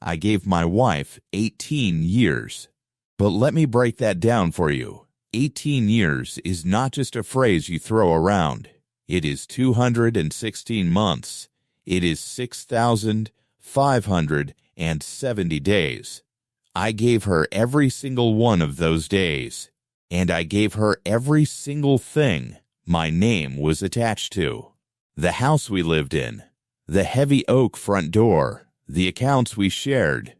I gave my wife 18 years. But let me break that down for you. 18 years is not just a phrase you throw around. It is 216 months. It is 6,570 days. I gave her every single one of those days, and I gave her every single thing my name was attached to. The house we lived in, the heavy oak front door, the accounts we shared,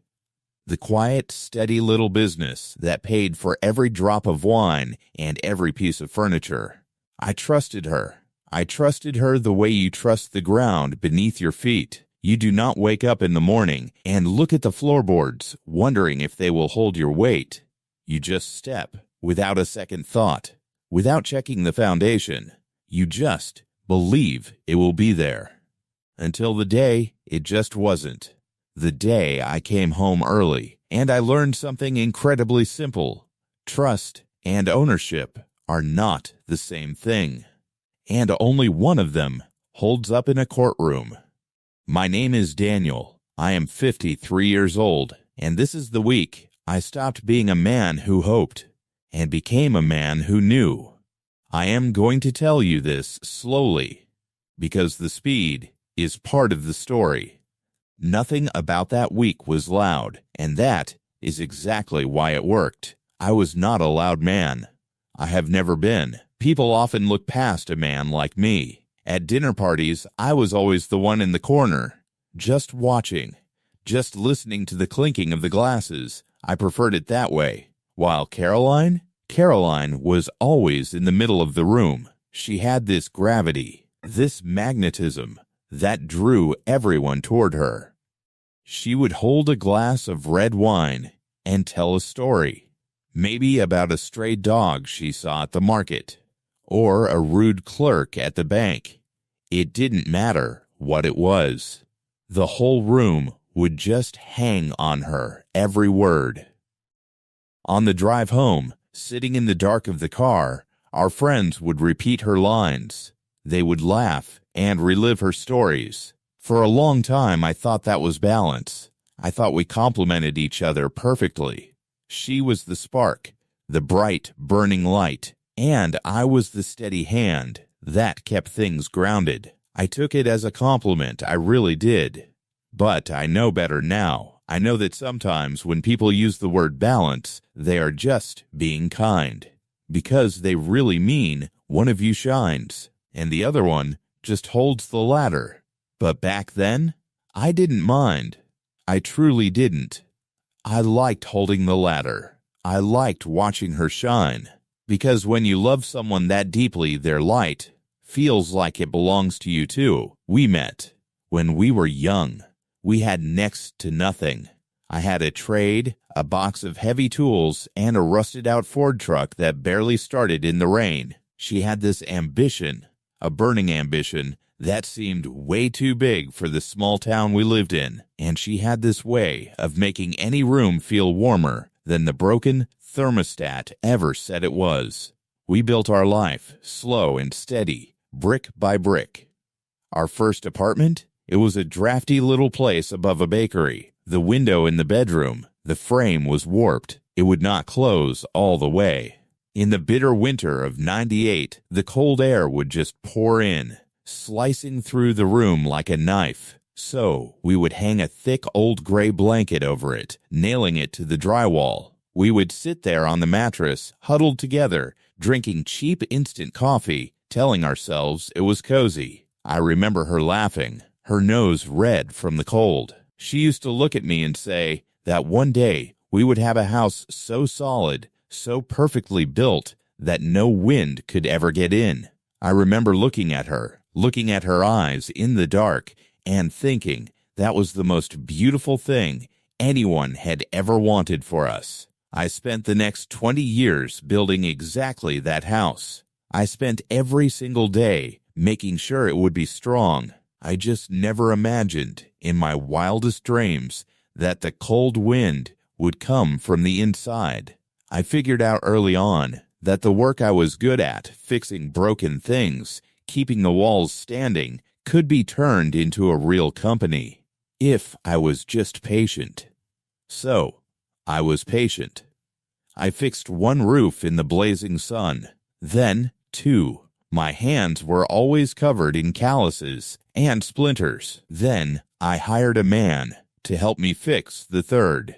the quiet, steady little business that paid for every drop of wine and every piece of furniture. I trusted her. I trusted her the way you trust the ground beneath your feet. You do not wake up in the morning and look at the floorboards, wondering if they will hold your weight. You just step without a second thought, without checking the foundation. You just believe it will be there. Until the day it just wasn't. The day I came home early, and I learned something incredibly simple. Trust and ownership are not the same thing, and only one of them holds up in a courtroom. My name is Daniel. I am 53 years old, and this is the week I stopped being a man who hoped and became a man who knew. I am going to tell you this slowly, because the speed is part of the story. Nothing about that week was loud, and that is exactly why it worked. I was not a loud man. I have never been. People often look past a man like me. At dinner parties, I was always the one in the corner, just watching, just listening to the clinking of the glasses. I preferred it that way. While Caroline was always in the middle of the room. She had this gravity, this magnetism, that drew everyone toward her. She would hold a glass of red wine and tell a story, maybe about a stray dog she saw at the market, or a rude clerk at the bank. It didn't matter what it was. The whole room would just hang on her every word. On the drive home, sitting in the dark of the car, our friends would repeat her lines. They would laugh and relive her stories. For a long time, I thought that was balance. I thought we complemented each other perfectly. She was the spark, the bright, burning light, and I was the steady hand that kept things grounded. I took it as a compliment, I really did. But I know better now. I know that sometimes when people use the word balance, they are just being kind, because they really mean one of you shines, and the other one just holds the ladder. But back then, I didn't mind. I truly didn't. I liked holding the ladder. I liked watching her shine. Because when you love someone that deeply, their light feels like it belongs to you too. We met when we were young. We had next to nothing. I had a trade, a box of heavy tools, and a rusted-out Ford truck that barely started in the rain. She had this ambition, a burning ambition, that seemed way too big for the small town we lived in, and she had this way of making any room feel warmer than the broken thermostat ever said it was. We built our life, slow and steady, brick by brick. Our first apartment? It was a drafty little place above a bakery. The window in the bedroom, the frame was warped. It would not close all the way. In the bitter winter of '98, the cold air would just pour in, slicing through the room like a knife. So we would hang a thick old gray blanket over it, nailing it to the drywall. We would sit there on the mattress, huddled together, drinking cheap instant coffee, telling ourselves it was cozy. I remember her laughing, her nose red from the cold. She used to look at me and say that one day we would have a house so solid, so perfectly built, that no wind could ever get in. I remember looking at her eyes in the dark, and thinking that was the most beautiful thing anyone had ever wanted for us. I spent the next 20 years building exactly that house. I spent every single day making sure it would be strong. I just never imagined in my wildest dreams that the cold wind would come from the inside. I figured out early on that the work I was good at, fixing broken things, keeping the walls standing, could be turned into a real company if I was just patient. So, I was patient. I fixed one roof in the blazing sun, then two. My hands were always covered in calluses and splinters. Then I hired a man to help me fix the third.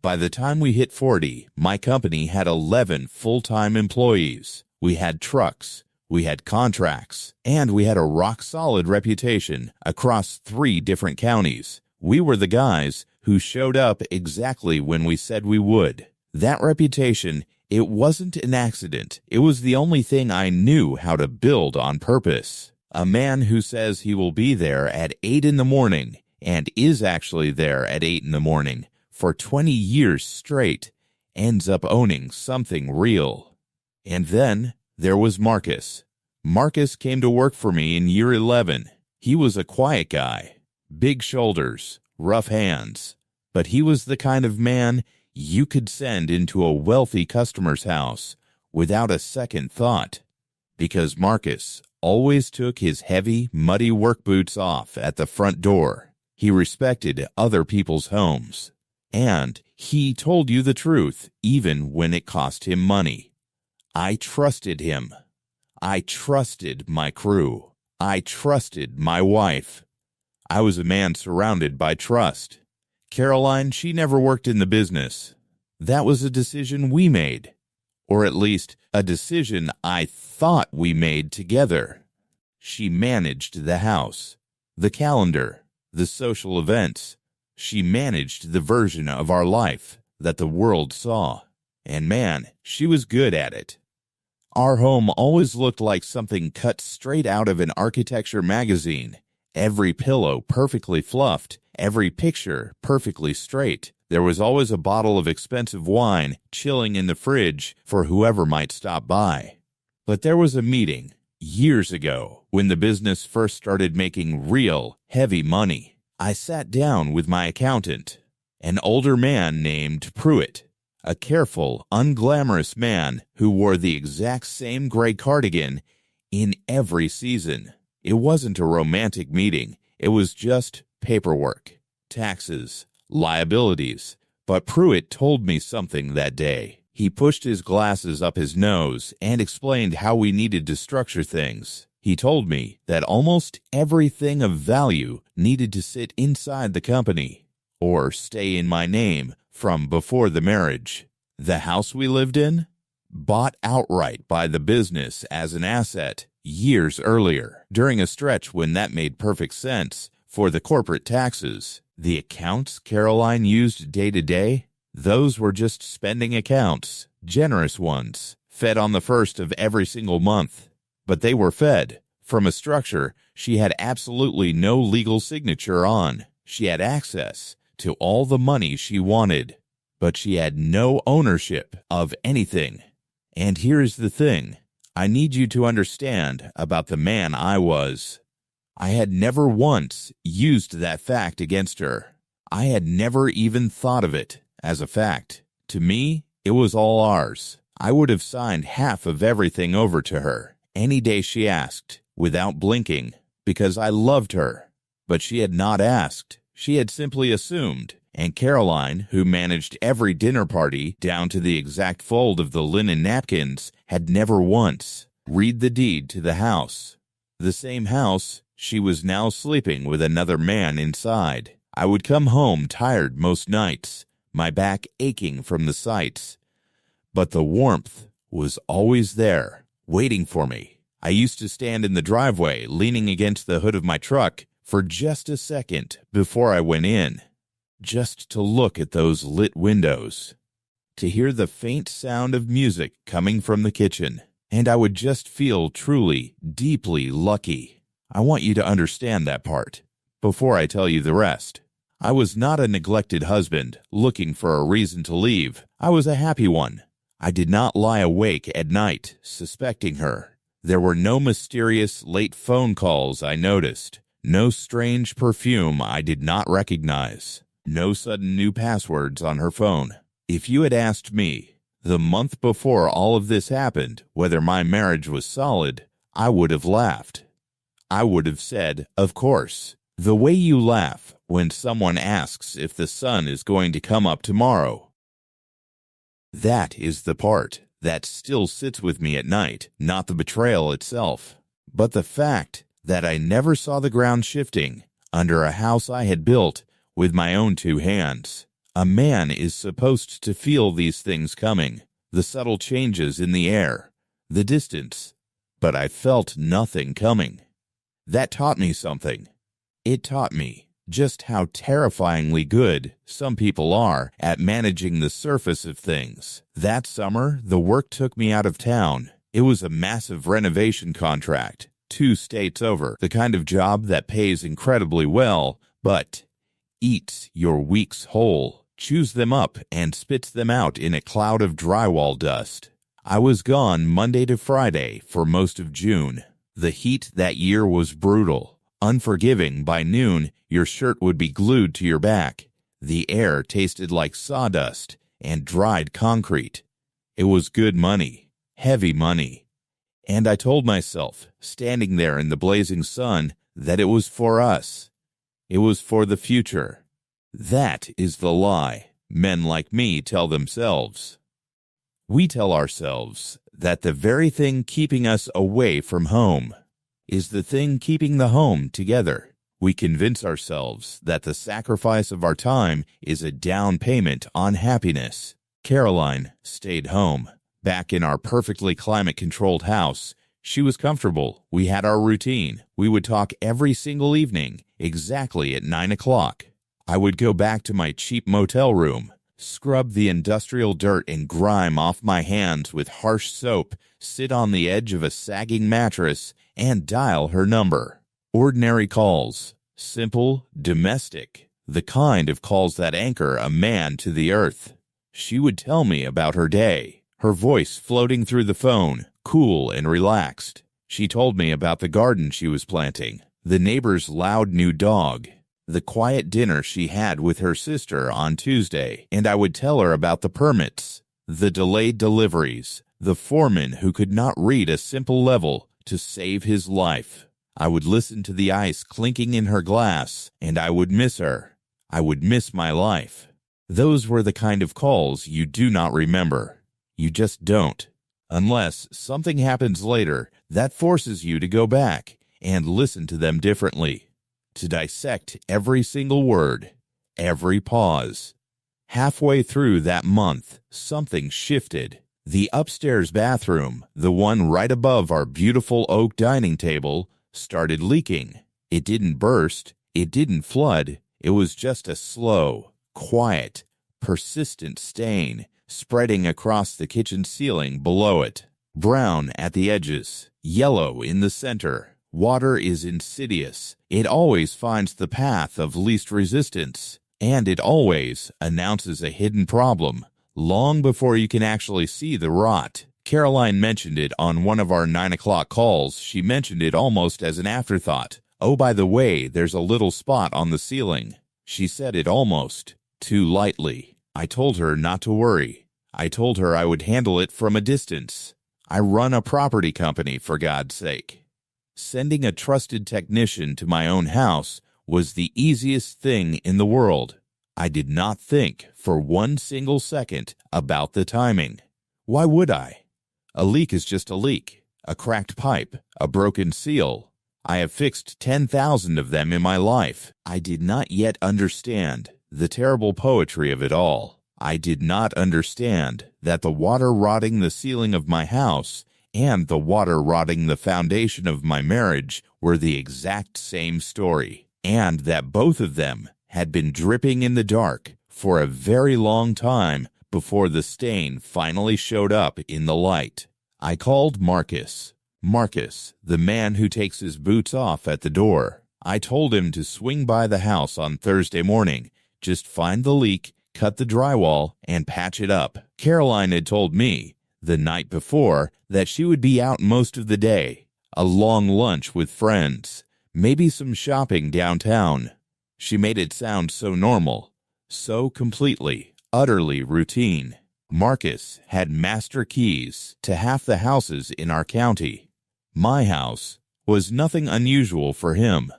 By the time we hit 40, my company had 11 full-time employees. We had trucks, we had contracts, and we had a rock-solid reputation across 3 different counties. We were the guys who showed up exactly when we said we would. That reputation, it wasn't an accident. It was the only thing I knew how to build on purpose. A man who says he will be there at 8 in the morning and is actually there at 8 in the morning for 20 years straight ends up owning something real. And then there was Marcus. Marcus came to work for me in year 11. He was a quiet guy, big shoulders, rough hands, but he was the kind of man you could send into a wealthy customer's house without a second thought, because Marcus always took his heavy, muddy work boots off at the front door. He respected other people's homes, and he told you the truth even when it cost him money. I trusted him. I trusted my crew. I trusted my wife. I was a man surrounded by trust. Caroline, she never worked in the business. That was a decision we made, or at least a decision I thought we made together. She managed the house, the calendar, the social events. She managed the version of our life that the world saw. And man, she was good at it. Our home always looked like something cut straight out of an architecture magazine. Every pillow perfectly fluffed, every picture perfectly straight. There was always a bottle of expensive wine chilling in the fridge for whoever might stop by. But there was a meeting years ago when the business first started making real, heavy money. I sat down with my accountant, an older man named Pruitt, a careful, unglamorous man who wore the exact same gray cardigan in every season. It wasn't a romantic meeting. It was just paperwork, taxes, liabilities. But Pruitt told me something that day. He pushed his glasses up his nose and explained how we needed to structure things. He told me that almost everything of value needed to sit inside the company or stay in my name from before the marriage. The house we lived in, bought outright by the business as an asset years earlier, during a stretch when that made perfect sense for the corporate taxes. The accounts Caroline used day to day, those were just spending accounts, generous ones, fed on the first of every single month. But they were fed from a structure she had absolutely no legal signature on. She had access to all the money she wanted, but she had no ownership of anything. And here's the thing I need you to understand about the man I was. I had never once used that fact against her. I had never even thought of it as a fact. To me, it was all ours. I would have signed half of everything over to her any day she asked, without blinking, because I loved her. But she had not asked. She had simply assumed. And Caroline, who managed every dinner party down to the exact fold of the linen napkins, had never once read the deed to the house. The same house she was now sleeping with another man inside. I would come home tired most nights, my back aching from the sights. But the warmth was always there, waiting for me. I used to stand in the driveway, leaning against the hood of my truck for just a second before I went in, just to look at those lit windows, to hear the faint sound of music coming from the kitchen, and I would just feel truly, deeply lucky. I want you to understand that part before I tell you the rest. I was not a neglected husband looking for a reason to leave. I was a happy one. I did not lie awake at night suspecting her. There were no mysterious late phone calls I noticed, no strange perfume I did not recognize, no sudden new passwords on her phone. If you had asked me, the month before all of this happened, whether my marriage was solid, I would have laughed. I would have said, of course. The way you laugh when someone asks if the sun is going to come up tomorrow. That is the part that still sits with me at night, not the betrayal itself, but the fact that I never saw the ground shifting under a house I had built with my own two hands. A man is supposed to feel these things coming, the subtle changes in the air, the distance, but I felt nothing coming. That taught me something. It taught me just how terrifyingly good some people are at managing the surface of things. That summer, the work took me out of town. It was a massive renovation contract, 2 states over, the kind of job that pays incredibly well, but eats your weeks whole, chews them up, and spits them out in a cloud of drywall dust. I was gone Monday to Friday for most of June. The heat that year was brutal. Unforgiving. By noon, your shirt would be glued to your back. The air tasted like sawdust and dried concrete. It was good money, heavy money. And I told myself, standing there in the blazing sun, that it was for us. It was for the future. That is the lie men like me tell themselves. We tell ourselves that the very thing keeping us away from home is the thing keeping the home together. We convince ourselves that the sacrifice of our time is a down payment on happiness. Caroline stayed home. Back in our perfectly climate-controlled house, she was comfortable. We had our routine. We would talk every single evening, exactly at 9 o'clock. I would go back to my cheap motel room, scrub the industrial dirt and grime off my hands with harsh soap, sit on the edge of a sagging mattress, and dial her number. Ordinary calls. Simple, domestic. The kind of calls that anchor a man to the earth. She would tell me about her day, her voice floating through the phone, cool and relaxed. She told me about the garden she was planting, the neighbor's loud new dog, the quiet dinner she had with her sister on Tuesday, and I would tell her about the permits, the delayed deliveries, the foreman who could not read a simple level to save his life. I would listen to the ice clinking in her glass, and I would miss her. I would miss my life. Those were the kind of calls you do not remember. You just don't. Unless something happens later that forces you to go back and listen to them differently, to dissect every single word, every pause. Halfway through that month, something shifted. The upstairs bathroom, the one right above our beautiful oak dining table, started leaking. It didn't burst. It didn't flood. It was just a slow, quiet, persistent stain spreading across the kitchen ceiling below it. Brown at the edges, yellow in the center. Water is insidious. It always finds the path of least resistance, and it always announces a hidden problem long before you can actually see the rot. Caroline mentioned it on one of our 9 o'clock calls. She mentioned it almost as an afterthought. Oh, by the way, there's a little spot on the ceiling. She said it almost too lightly. I told her not to worry. I told her I would handle it from a distance. I run a property company, for God's sake. Sending a trusted technician to my own house was the easiest thing in the world. I did not think for one single second about the timing. Why would I? A leak is just a leak, a cracked pipe, a broken seal. I have fixed 10,000 of them in my life. I did not yet understand the terrible poetry of it all. I did not understand that the water rotting the ceiling of my house and the water rotting the foundation of my marriage were the exact same story, and that both of them had been dripping in the dark for a very long time before the stain finally showed up in the light. I called Marcus. Marcus, the man who takes his boots off at the door. I told him to swing by the house on Thursday morning, just find the leak, cut the drywall, and patch it up. Caroline had told me the night before that she would be out most of the day, a long lunch with friends, maybe some shopping downtown. She made it sound so normal, so completely, utterly routine. Marcus had master keys to half the houses in our county. My house was nothing unusual for him.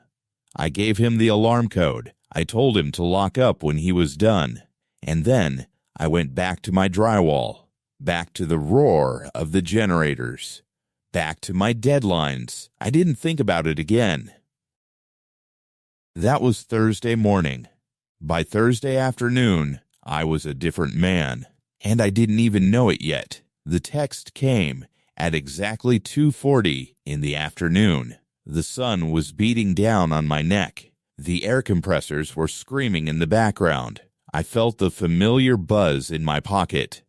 I gave him the alarm code. I told him to lock up when he was done, and then I went back to my drywall, back to the roar of the generators, back to my deadlines. I didn't think about it again. That was Thursday morning. By Thursday afternoon, I was a different man, and I didn't even know it yet. The text came at exactly 2:40 in the afternoon. The sun was beating down on my neck. The air compressors were screaming in the background. I felt the familiar buzz in my pocket.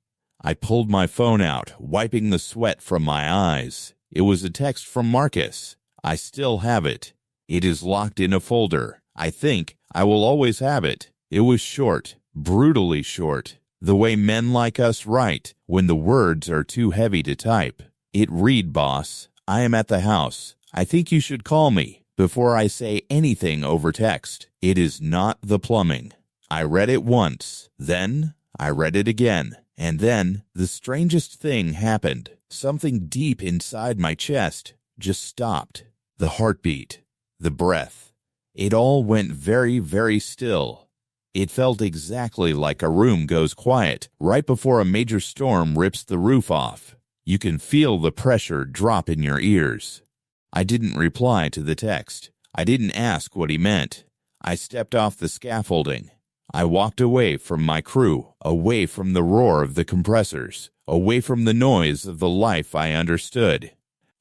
I pulled my phone out, wiping the sweat from my eyes. It was a text from Marcus. I still have it. It is locked in a folder. I think I will always have it. It was short, brutally short, the way men like us write when the words are too heavy to type. It read, "Boss, I am at the house. I think you should call me before I say anything over text. It is not the plumbing." I read it once, then I read it again, and then the strangest thing happened. Something deep inside my chest just stopped. The heartbeat, the breath. It all went very, very still. It felt exactly like a room goes quiet right before a major storm rips the roof off. You can feel the pressure drop in your ears. I didn't reply to the text. I didn't ask what he meant. I stepped off the scaffolding. I walked away from my crew, away from the roar of the compressors, away from the noise of the life I understood.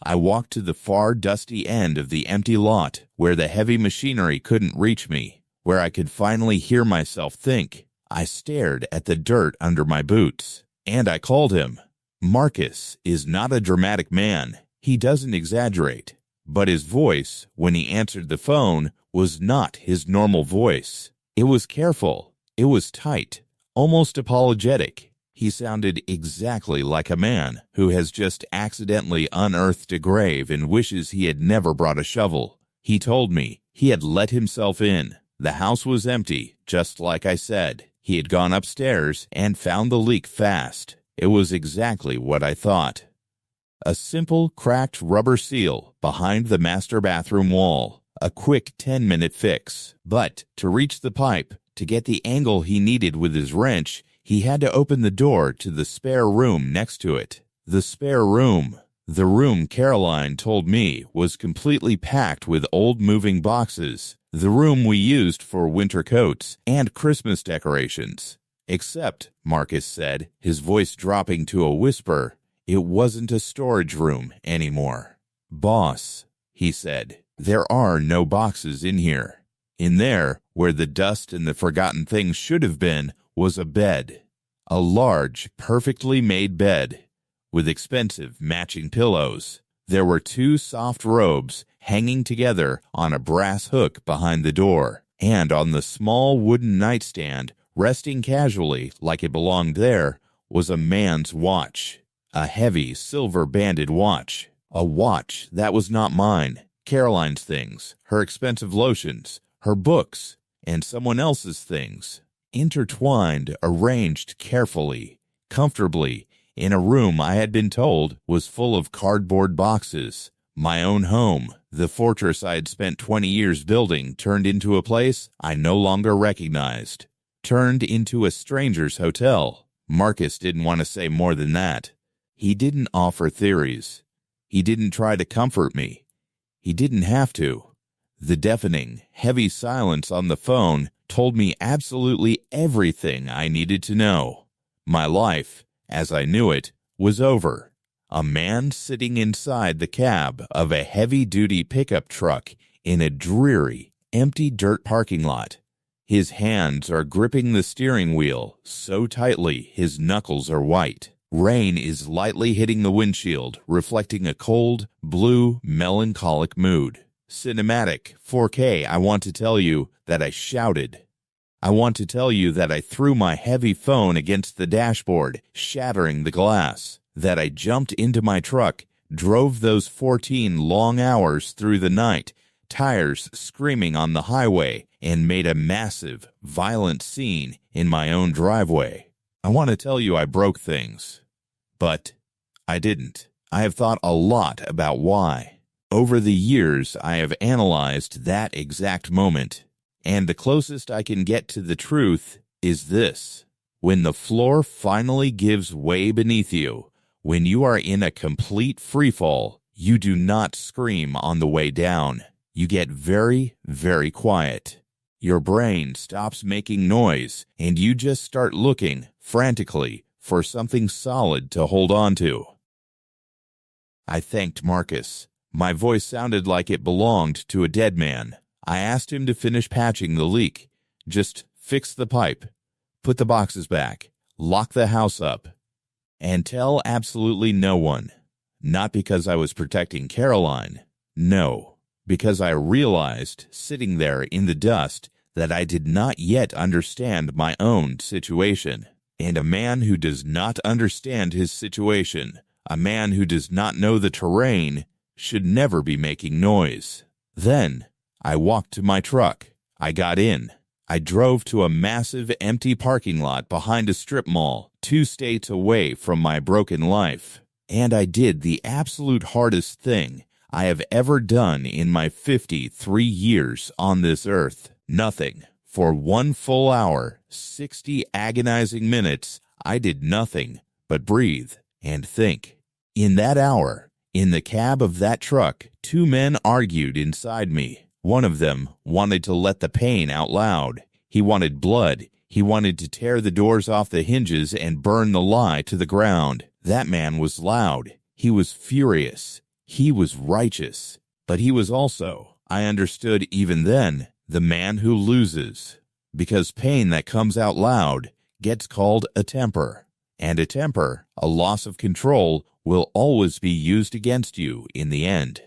I walked to the far dusty end of the empty lot where the heavy machinery couldn't reach me, where I could finally hear myself think. I stared at the dirt under my boots, and I called him. Marcus is not a dramatic man. He doesn't exaggerate. But his voice, when he answered the phone, was not his normal voice. It was careful. It was tight, almost apologetic. He sounded exactly like a man who has just accidentally unearthed a grave and wishes he had never brought a shovel. He told me he had let himself in. The house was empty, just like I said. He had gone upstairs and found the leak fast. It was exactly what I thought. A simple, cracked rubber seal behind the master bathroom wall. A quick 10-minute fix. But to reach the pipe, to get the angle he needed with his wrench, he had to open the door to the spare room next to it. The spare room. The room Caroline told me was completely packed with old moving boxes. The room we used for winter coats and Christmas decorations. Except, Marcus said, his voice dropping to a whisper, it wasn't a storage room anymore. Boss, he said, there are no boxes in here. In there, where the dust and the forgotten things should have been, was a bed. A large, perfectly made bed, with expensive matching pillows. There were 2 soft robes hanging together on a brass hook behind the door, and on the small wooden nightstand, resting casually like it belonged there, was a man's watch. A heavy, silver-banded watch. A watch that was not mine. Caroline's things, her expensive lotions, her books, and someone else's things. Intertwined, arranged carefully, comfortably, in a room I had been told was full of cardboard boxes. My own home, the fortress I had spent 20 years building, turned into a place I no longer recognized. Turned into a stranger's hotel. Marcus didn't want to say more than that. He didn't offer theories. He didn't try to comfort me. He didn't have to. The deafening, heavy silence on the phone told me absolutely everything I needed to know. My life, as I knew it, was over. A man sitting inside the cab of a heavy-duty pickup truck in a dreary, empty dirt parking lot. His hands are gripping the steering wheel so tightly his knuckles are white. Rain is lightly hitting the windshield, reflecting a cold, blue, melancholic mood. Cinematic, 4K, I want to tell you that I shouted. I want to tell you that I threw my heavy phone against the dashboard, shattering the glass. That I jumped into my truck, drove those 14 long hours through the night, tires screaming on the highway, and made a massive, violent scene in my own driveway. I want to tell you I broke things. But I didn't. I have thought a lot about why. Over the years, I have analyzed that exact moment. And the closest I can get to the truth is this. When the floor finally gives way beneath you, when you are in a complete freefall, you do not scream on the way down. You get very, very quiet. Your brain stops making noise, and you just start looking, frantically, for something solid to hold on to. I thanked Marcus. My voice sounded like it belonged to a dead man. I asked him to finish patching the leak. Just fix the pipe, put the boxes back, lock the house up, and tell absolutely no one. Not because I was protecting Caroline. No, because I realized, sitting there in the dust, that I did not yet understand my own situation. And a man who does not understand his situation, a man who does not know the terrain, should never be making noise. Then, I walked to my truck. I got in. I drove to a massive empty parking lot behind a strip mall, 2 states away from my broken life. And I did the absolute hardest thing I have ever done in my 53 years on this earth. Nothing. For 1 full hour, 60 agonizing minutes, I did nothing but breathe and think. In that hour, in the cab of that truck, 2 men argued inside me. One of them wanted to let the pain out loud. He wanted blood. He wanted to tear the doors off the hinges and burn the lie to the ground. That man was loud. He was furious. He was righteous. But he was also, I understood even then, the man who loses. Because pain that comes out loud gets called a temper. And a temper, a loss of control, will always be used against you in the end.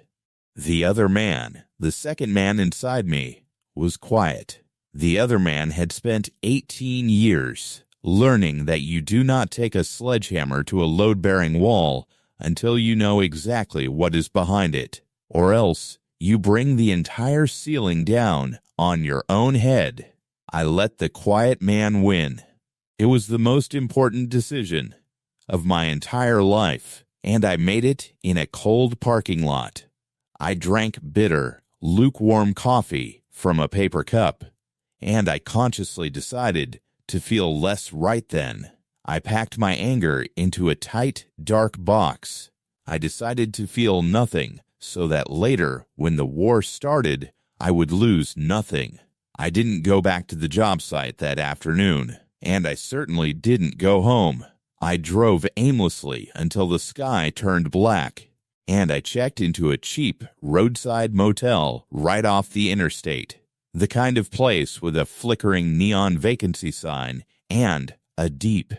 The other man, the second man inside me, was quiet. The other man had spent 18 years learning that you do not take a sledgehammer to a load-bearing wall until you know exactly what is behind it, or else you bring the entire ceiling down on your own head. I let the quiet man win. It was the most important decision of my entire life, and I made it in a cold parking lot. I drank bitter, lukewarm coffee from a paper cup, and I consciously decided to feel less right then. I packed my anger into a tight, dark box. I decided to feel nothing so that later, when the war started, I would lose nothing. I didn't go back to the job site that afternoon, and I certainly didn't go home. I drove aimlessly until the sky turned black, and I checked into a cheap roadside motel right off the interstate. The kind of place with a flickering neon vacancy sign and a deep,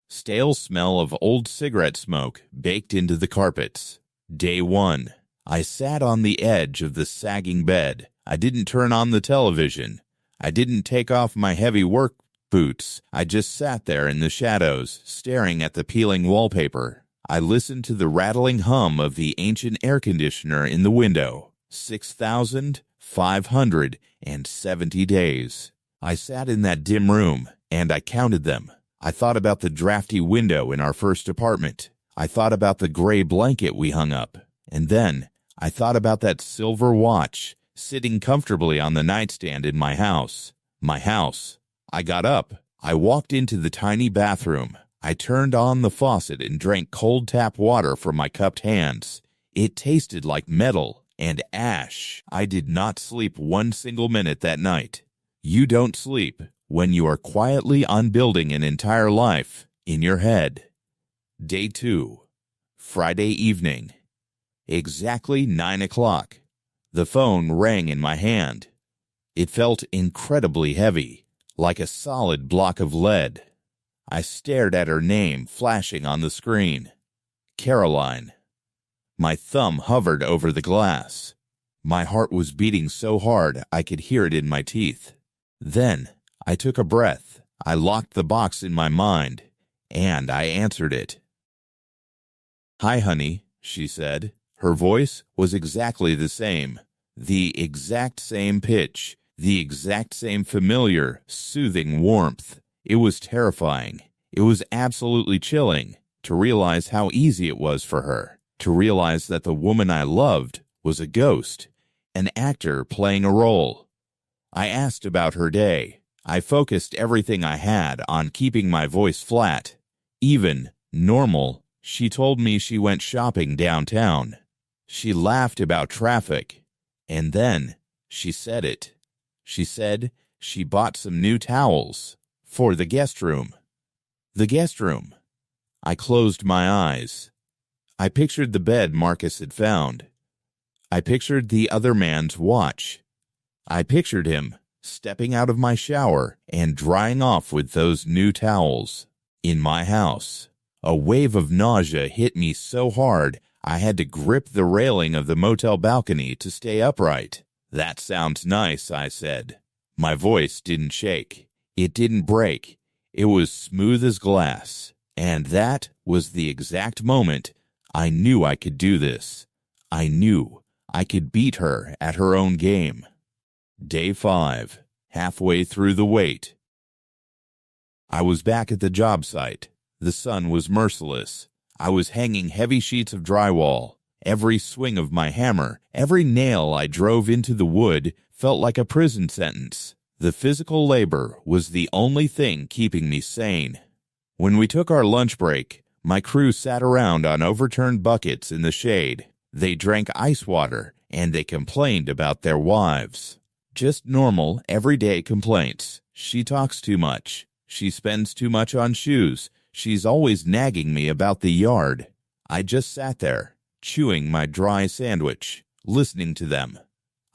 stale smell of old cigarette smoke baked into the carpets. Day 1. I sat on the edge of the sagging bed. I didn't turn on the television. I didn't take off my heavy work boots. I just sat there in the shadows, staring at the peeling wallpaper. I listened to the rattling hum of the ancient air conditioner in the window. 6,570 days. I sat in that dim room, and I counted them. I thought about the drafty window in our first apartment. I thought about the gray blanket we hung up. And then I thought about that silver watch sitting comfortably on the nightstand in my house. My house. I got up. I walked into the tiny bathroom. I turned on the faucet and drank cold tap water from my cupped hands. It tasted like metal and ash. I did not sleep 1 single minute that night. You don't sleep when you are quietly unbuilding an entire life in your head. Day 2. Friday evening. Exactly 9 o'clock. The phone rang in my hand. It felt incredibly heavy, like a solid block of lead. I stared at her name flashing on the screen. Caroline. My thumb hovered over the glass. My heart was beating so hard I could hear it in my teeth. Then I took a breath. I locked the box in my mind, and I answered it. "Hi, honey," she said. Her voice was exactly the same exact same pitch, the exact same familiar, soothing warmth. It was terrifying. It was absolutely chilling to realize how easy it was for her, to realize that the woman I loved was a ghost, an actor playing a role. I asked about her day. I focused everything I had on keeping my voice flat. Even, normal, she told me she went shopping downtown. She laughed about traffic. And then, she said it. She said she bought some new towels for the guest room. The guest room. I closed my eyes. I pictured the bed Marcus had found. I pictured the other man's watch. I pictured him stepping out of my shower and drying off with those new towels. In my house, a wave of nausea hit me so hard I had to grip the railing of the motel balcony to stay upright. "That sounds nice," I said. My voice didn't shake. It didn't break. It was smooth as glass. And that was the exact moment I knew I could do this. I knew I could beat her at her own game. Day 5, halfway through the wait. I was back at the job site. The sun was merciless. I was hanging heavy sheets of drywall. Every swing of my hammer, every nail I drove into the wood felt like a prison sentence. The physical labor was the only thing keeping me sane. When we took our lunch break, my crew sat around on overturned buckets in the shade. They drank ice water, and they complained about their wives. Just normal, everyday complaints. She talks too much. She spends too much on shoes. She's always nagging me about the yard. I just sat there, chewing my dry sandwich, listening to them.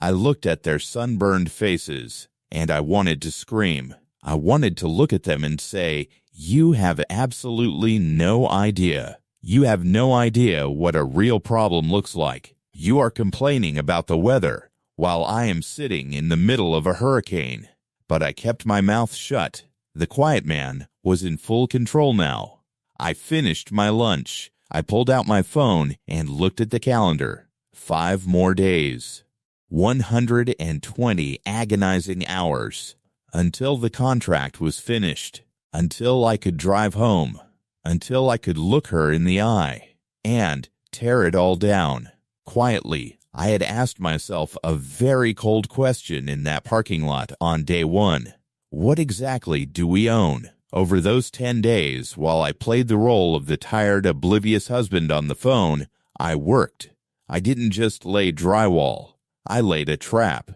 I looked at their sunburned faces, and I wanted to scream. I wanted to look at them and say, "You have absolutely no idea. You have no idea what a real problem looks like. You are complaining about the weather, while I am sitting in the middle of a hurricane." But I kept my mouth shut. The quiet man was in full control now. I finished my lunch. I pulled out my phone and looked at the calendar. 5 more days. 120 agonizing hours. Until the contract was finished. Until I could drive home. Until I could look her in the eye. And tear it all down. Quietly, I had asked myself a very cold question in that parking lot on day 1. What exactly do we own? Over those 10 days, while I played the role of the tired, oblivious husband on the phone, I worked. I didn't just lay drywall. I laid a trap.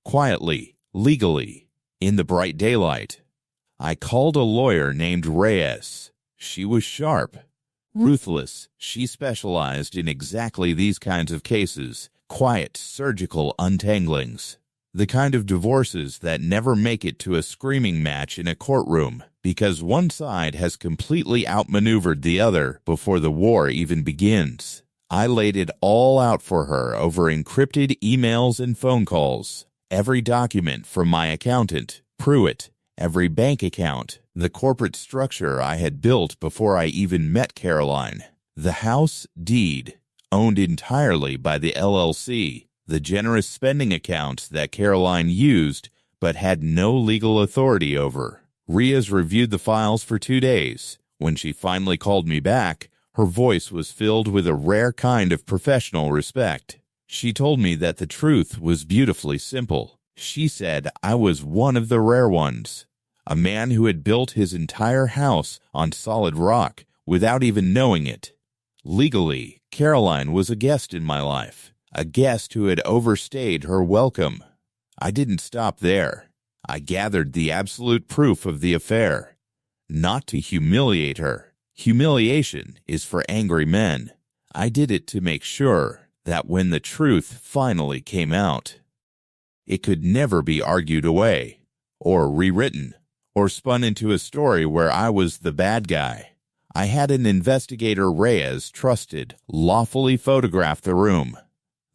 Quietly, legally, in the bright daylight. I called a lawyer named Reyes. She was sharp. Ruthless. She specialized in exactly these kinds of cases. Quiet, surgical untanglings. The kind of divorces that never make it to a screaming match in a courtroom because one side has completely outmaneuvered the other before the war even begins. I laid it all out for her over encrypted emails and phone calls. Every document from my accountant, Pruitt, every bank account, the corporate structure I had built before I even met Caroline, the house deed, owned entirely by the LLC, the generous spending account that Caroline used but had no legal authority over. Riaz reviewed the files for 2 days. When she finally called me back, her voice was filled with a rare kind of professional respect. She told me that the truth was beautifully simple. She said I was one of the rare ones, a man who had built his entire house on solid rock without even knowing it. Legally, Caroline was a guest in my life, a guest who had overstayed her welcome. I didn't stop there. I gathered the absolute proof of the affair. Not to humiliate her. Humiliation is for angry men. I did it to make sure that when the truth finally came out, it could never be argued away, or rewritten, or spun into a story where I was the bad guy. I had an investigator Reyes trusted lawfully photograph the room,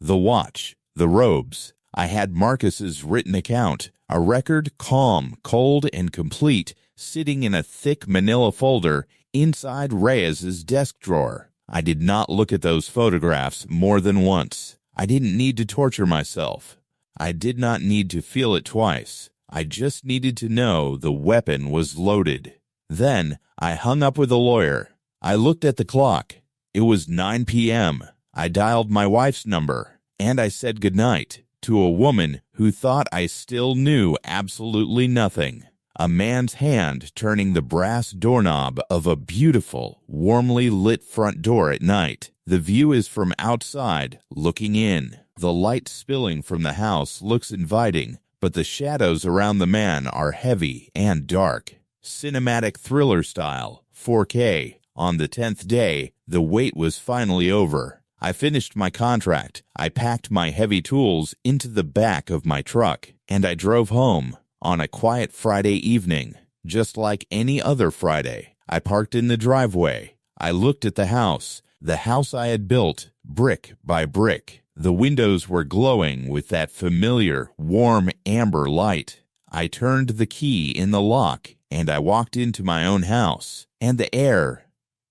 the watch, the robes. I had Marcus's written account, a record calm, cold, and complete, sitting in a thick manila folder inside Reyes's desk drawer. I did not look at those photographs more than once. I didn't need to torture myself. I did not need to feel it twice. I just needed to know the weapon was loaded. Then I hung up with the lawyer. I looked at the clock. It was 9 p.m. I dialed my wife's number, and I said goodnight. to a woman who thought I still knew absolutely nothing. A man's hand turning the brass doorknob of a beautiful, warmly lit front door at night. The view is from outside, looking in. The light spilling from the house looks inviting, but the shadows around the man are heavy and dark. Cinematic thriller style, 4K. On the 10th day, the wait was finally over. I finished my contract. I packed my heavy tools into the back of my truck, and I drove home. On a quiet Friday evening, just like any other Friday, I parked in the driveway. I looked at the house I had built, brick by brick. The windows were glowing with that familiar, warm amber light. I turned the key in the lock, and I walked into my own house. And the air,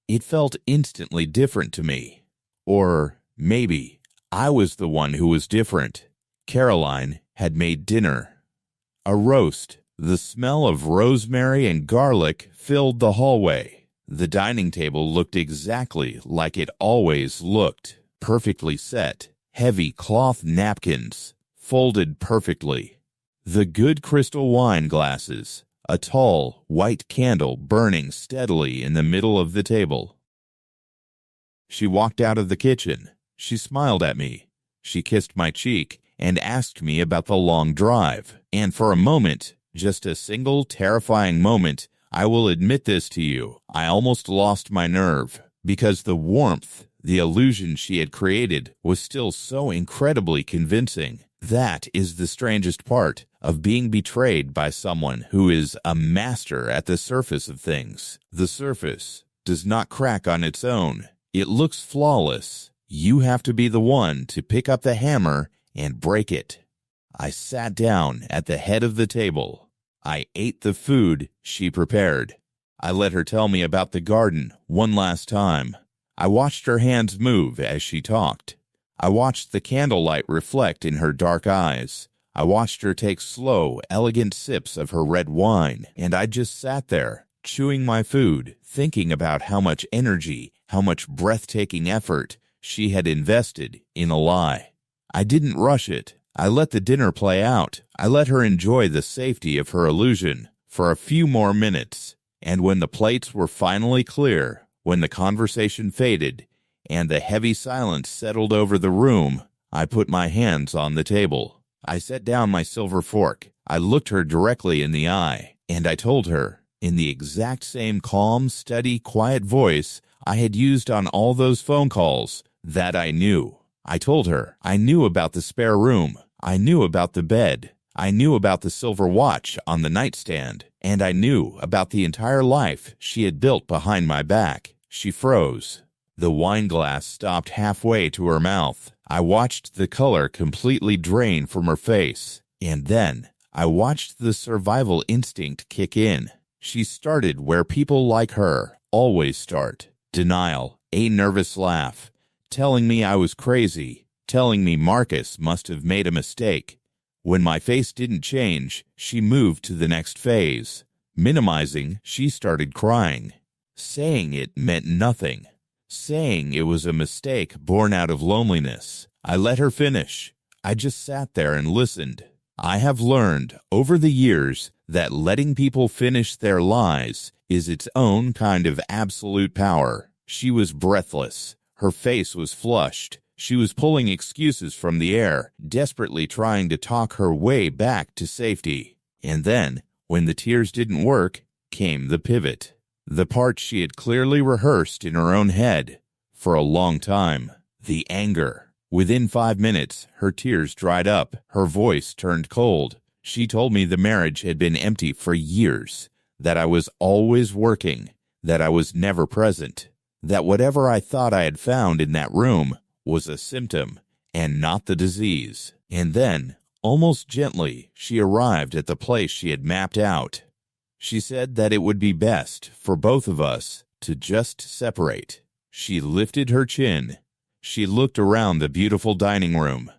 it felt instantly different to me. Or maybe I was the one who was different. Caroline had made dinner. A roast. The smell of rosemary and garlic filled the hallway. The dining table looked exactly like it always looked, perfectly set. Heavy cloth napkins, folded perfectly. The good crystal wine glasses. A tall, white candle burning steadily in the middle of the table. She walked out of the kitchen. She smiled at me. She kissed my cheek and asked me about the long drive. And for a moment, just a single terrifying moment, I will admit this to you, I almost lost my nerve, because the warmth, the illusion she had created was still so incredibly convincing. That is the strangest part of being betrayed by someone who is a master at the surface of things. The surface does not crack on its own. It looks flawless. You have to be the one to pick up the hammer and break it. I sat down at the head of the table. I ate the food she prepared. I let her tell me about the garden one last time. I watched her hands move as she talked. I watched the candlelight reflect in her dark eyes. I watched her take slow, elegant sips of her red wine, and I just sat there, chewing my food, thinking about how much energy, how much breathtaking effort she had invested in a lie. I didn't rush it. I let the dinner play out. I let her enjoy the safety of her illusion for a few more minutes. And when the plates were finally clear, when the conversation faded, and the heavy silence settled over the room, I put my hands on the table. I set down my silver fork. I looked her directly in the eye, and I told her, in the exact same calm, steady, quiet voice I had used on all those phone calls, that I knew. I told her I knew about the spare room. I knew about the bed. I knew about the silver watch on the nightstand. And I knew about the entire life she had built behind my back. She froze. The wine glass stopped halfway to her mouth. I watched the color completely drain from her face. And then I watched the survival instinct kick in. She started where people like her always start. Denial, a nervous laugh, telling me I was crazy, telling me Marcus must have made a mistake. When my face didn't change, she moved to the next phase. Minimizing, she started crying. Saying it meant nothing. Saying it was a mistake born out of loneliness. I let her finish. I just sat there and listened. I have learned over the years that letting people finish their lies is its own kind of absolute power. She was breathless. Her face was flushed. She was pulling excuses from the air, desperately trying to talk her way back to safety. And then, when the tears didn't work, came the pivot. The part she had clearly rehearsed in her own head for a long time. The anger. Within 5 minutes, her tears dried up. Her voice turned cold. She told me the marriage had been empty for years, that I was always working, that I was never present, that whatever I thought I had found in that room was a symptom and not the disease. And then, almost gently, she arrived at the place she had mapped out. She said that it would be best for both of us to just separate. She lifted her chin. She looked around the beautiful dining room,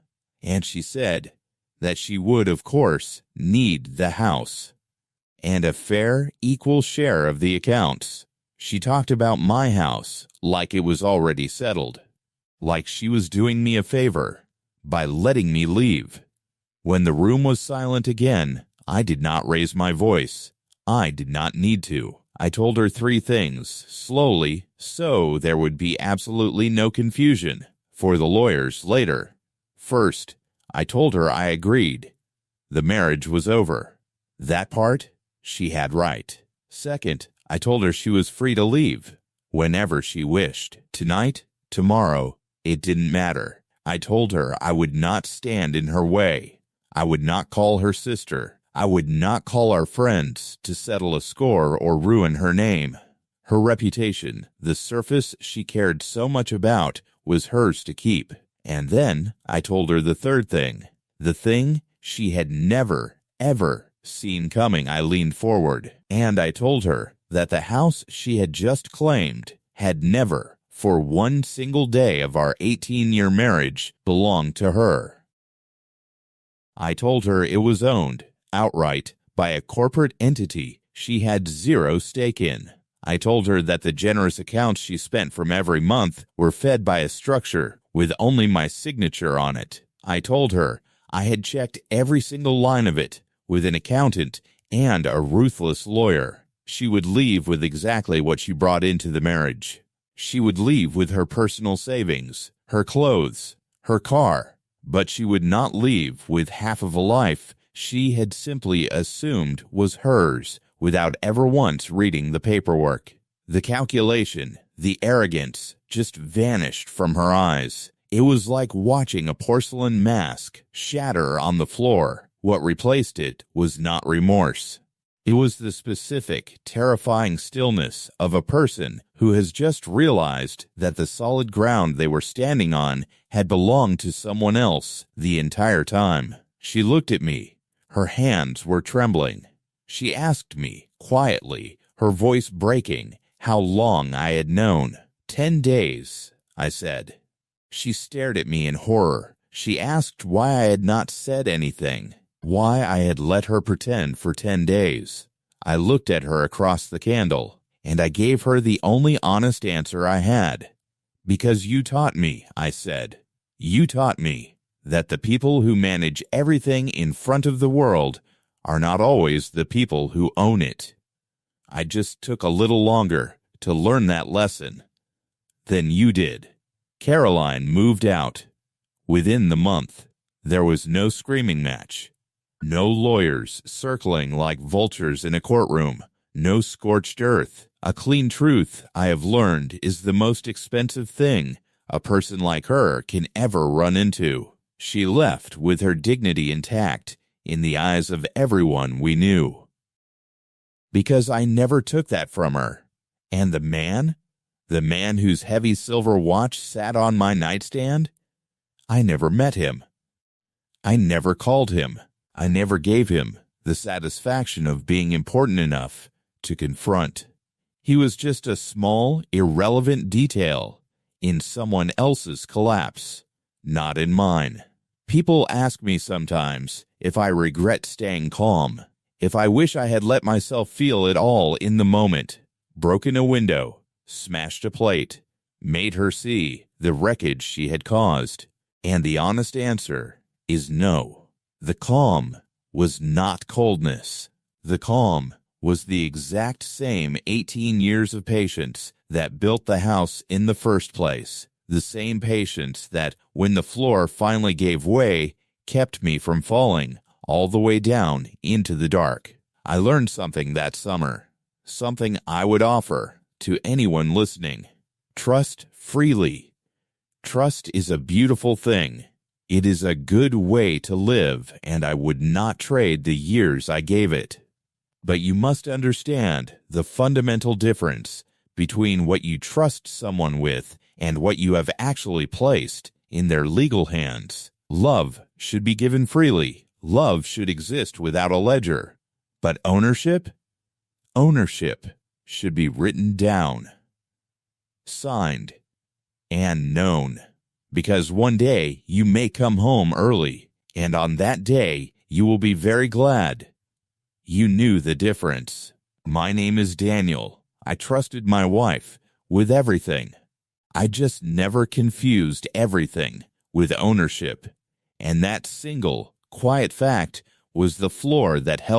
and she said that she would, of course, need the house and a fair, equal share of the accounts. She talked about my house like it was already settled, like she was doing me a favor by letting me leave. When the room was silent again, I did not raise my voice. I did not need to. I told her 3 things, slowly, so there would be absolutely no confusion for the lawyers later. First, I told her I agreed. The marriage was over. That part, she had right. Second, I told her she was free to leave whenever she wished. Tonight, tomorrow, it didn't matter. I told her I would not stand in her way. I would not call her sister. I would not call our friends to settle a score or ruin her name. Her reputation, the surface she cared so much about, was hers to keep. And then I told her the third thing, the thing she had never, ever seen coming. I leaned forward, and I told her that the house she had just claimed had never, for one single day of our 18-year marriage, belonged to her. I told her it was owned, outright, by a corporate entity she had 0 stake in. I told her that the generous accounts she spent from every month were fed by a structure with only my signature on it. I told her I had checked every single line of it with an accountant and a ruthless lawyer. She would leave with exactly what she brought into the marriage. She would leave with her personal savings, her clothes, her car, but she would not leave with half of a life she had simply assumed was hers without ever once reading the paperwork. The calculation, the arrogance, just vanished from her eyes. It was like watching a porcelain mask shatter on the floor. What replaced it was not remorse. It was the specific, terrifying stillness of a person who has just realized that the solid ground they were standing on had belonged to someone else the entire time. She looked at me. Her hands were trembling. She asked me, quietly, her voice breaking, how long I had known. 10 days, I said. She stared at me in horror. She asked why I had not said anything, why I had let her pretend for 10 days. I looked at her across the candle, and I gave her the only honest answer I had. Because you taught me, I said. You taught me that the people who manage everything in front of the world are not always the people who own it. I just took a little longer to learn that lesson than you did. Caroline moved out. Within the month, there was no screaming match, no lawyers circling like vultures in a courtroom, no scorched earth. A clean truth, I have learned, is the most expensive thing a person like her can ever run into. She left with her dignity intact in the eyes of everyone we knew. Because I never took that from her. And the man whose heavy silver watch sat on my nightstand, I never met him. I never called him. I never gave him the satisfaction of being important enough to confront. He was just a small, irrelevant detail in someone else's collapse, not in mine. People ask me sometimes if I regret staying calm, if I wish I had let myself feel it all in the moment, broken a window, smashed a plate, made her see the wreckage she had caused. And the honest answer is no. The calm was not coldness. The calm was the exact same 18 years of patience that built the house in the first place. The same patience that, when the floor finally gave way, kept me from falling all the way down into the dark. I learned something that summer, something I would offer to anyone listening. Trust freely. Trust is a beautiful thing. It is a good way to live, and I would not trade the years I gave it. But you must understand the fundamental difference between what you trust someone with and what you have actually placed in their legal hands. Love should be given freely. Love should exist without a ledger. But ownership? Ownership should be written down, signed, and known. Because one day you may come home early, and on that day you will be very glad you knew the difference. My name is Daniel. I trusted my wife with everything. I just never confused everything with ownership. And that single Quiet fact was the floor that held